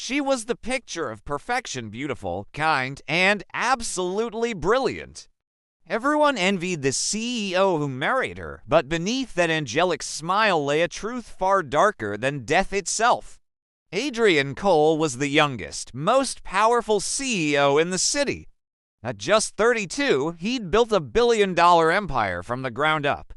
She was the picture of perfection, beautiful, kind, and absolutely brilliant. Everyone envied the CEO who married her, but beneath that angelic smile lay a truth far darker than death itself. Adrian Cole was the youngest, most powerful CEO in the city. At just 32, he'd built a billion-dollar empire from the ground up.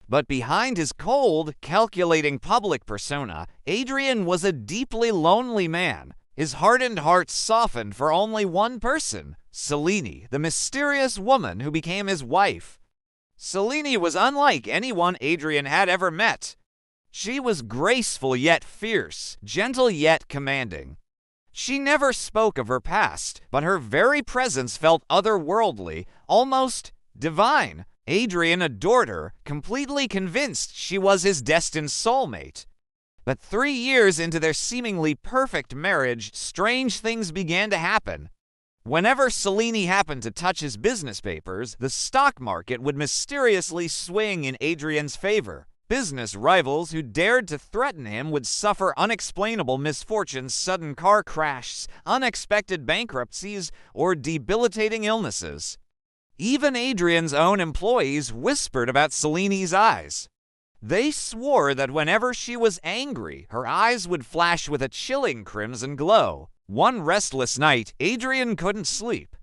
But behind his cold, calculating public persona, Adrian was a deeply lonely man. His hardened heart softened for only one person, Selene, the mysterious woman who became his wife. Selene was unlike anyone Adrian had ever met. She was graceful yet fierce, gentle yet commanding. She never spoke of her past, but her very presence felt otherworldly, almost divine. Adrian adored her, completely convinced she was his destined soulmate. But 3 years into their seemingly perfect marriage, strange things began to happen. Whenever Selene happened to touch his business papers, the stock market would mysteriously swing in Adrian's favor. Business rivals who dared to threaten him would suffer unexplainable misfortunes, sudden car crashes, unexpected bankruptcies, or debilitating illnesses. Even Adrian's own employees whispered about Selene's eyes. They swore that whenever she was angry, her eyes would flash with a chilling crimson glow. One restless night, Adrian couldn't sleep.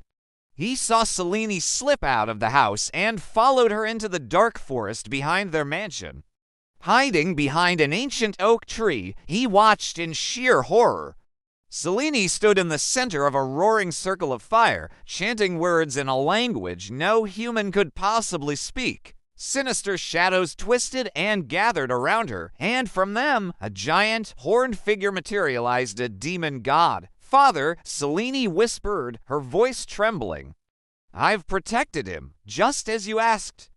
He saw Selene slip out of the house and followed her into the dark forest behind their mansion. Hiding behind an ancient oak tree, he watched in sheer horror. Selene stood in the center of a roaring circle of fire, chanting words in a language no human could possibly speak. Sinister shadows twisted and gathered around her, and from them, a giant, horned figure materialized, a demon god. "Father," Selene whispered, her voice trembling. "I've protected him, just as you asked."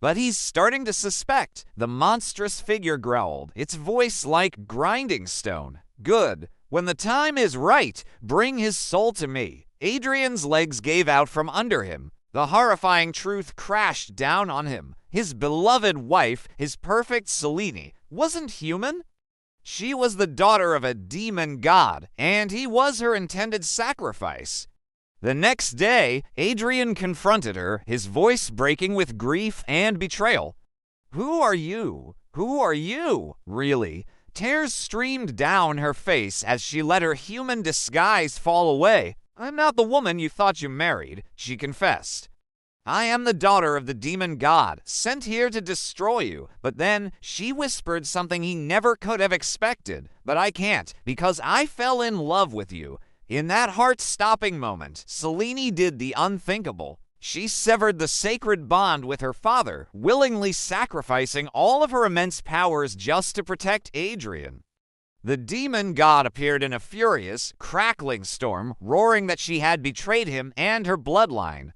"But he's starting to suspect," the monstrous figure growled, its voice like grinding stone. "Good. When the time is right, bring his soul to me." Adrian's legs gave out from under him. The horrifying truth crashed down on him. His beloved wife, his perfect Selene, wasn't human. She was the daughter of a demon god, and he was her intended sacrifice. The next day, Adrian confronted her, his voice breaking with grief and betrayal. "Who are you? Who are you, really?" Tears streamed down her face as she let her human disguise fall away. "I'm not the woman you thought you married," she confessed. "I am the daughter of the demon god, sent here to destroy you." But then she whispered something he never could have expected. "But I can't, because I fell in love with you." In that heart-stopping moment, Selene did the unthinkable. She severed the sacred bond with her father, willingly sacrificing all of her immense powers just to protect Adrian. The demon god appeared in a furious, crackling storm, roaring that she had betrayed him and her bloodline.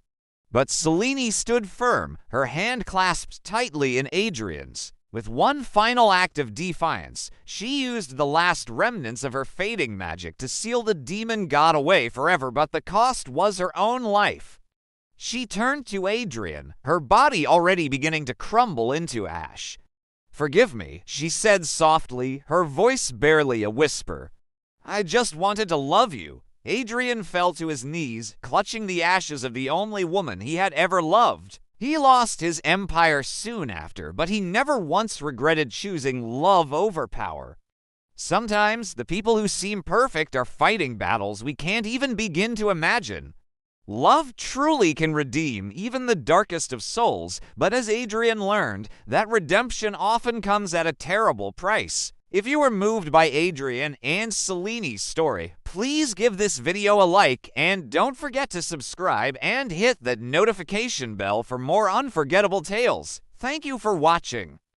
But Selene stood firm, her hand clasped tightly in Adrian's. With one final act of defiance, she used the last remnants of her fading magic to seal the demon god away forever, but the cost was her own life. She turned to Adrian, her body already beginning to crumble into ash. "Forgive me," she said softly, her voice barely a whisper. "I just wanted to love you." Adrian fell to his knees, clutching the ashes of the only woman he had ever loved. He lost his empire soon after, but he never once regretted choosing love over power. Sometimes the people who seem perfect are fighting battles we can't even begin to imagine. Love truly can redeem even the darkest of souls, but as Adrian learned, that redemption often comes at a terrible price. If you were moved by Adrian and Selene's story, please give this video a like and don't forget to subscribe and hit the notification bell for more unforgettable tales. Thank you for watching.